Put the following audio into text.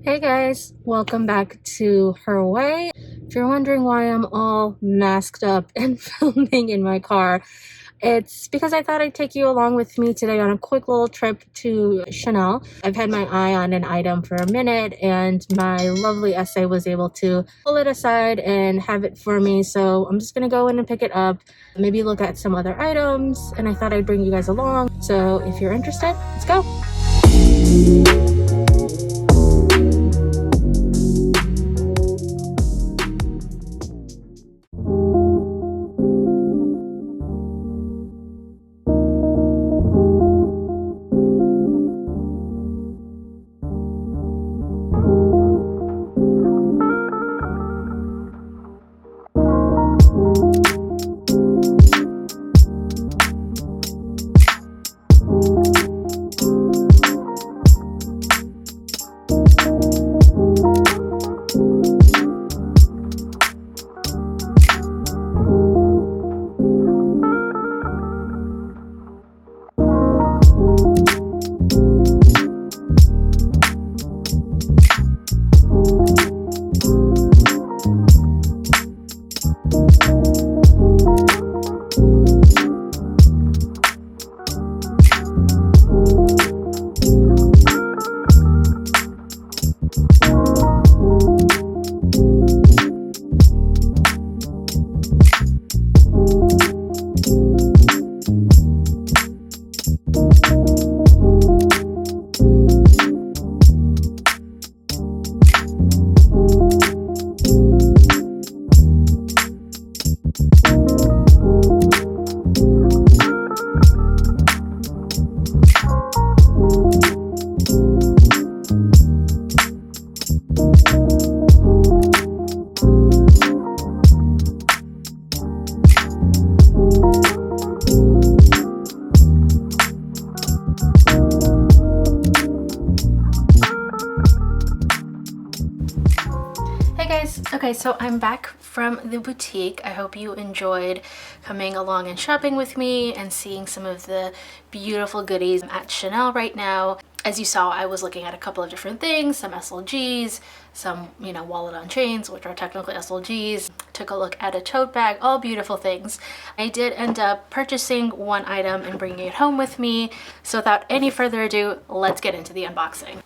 Hey guys, welcome back to Her Way. If you're wondering why I'm all masked up and filming in my car, it's because I thought I'd take you along with me today on a quick little trip to Chanel. I've had my eye on an item for a minute and my lovely essay was able to pull it aside and have it for me. So I'm just gonna go in and pick it up, maybe look at some other items, and I thought I'd bring you guys along. So if you're interested, let's go. Hey guys, okay, so I'm back from the boutique. I hope you enjoyed coming along and shopping with me and seeing some of the beautiful goodies at Chanel right now. As you saw, I was looking at a couple of different things, some SLGs, some, wallet on chains, which are technically SLGs. Took a look at a tote bag, all beautiful things. I did end up purchasing one item and bringing it home with me. So without any further ado, let's get into the unboxing.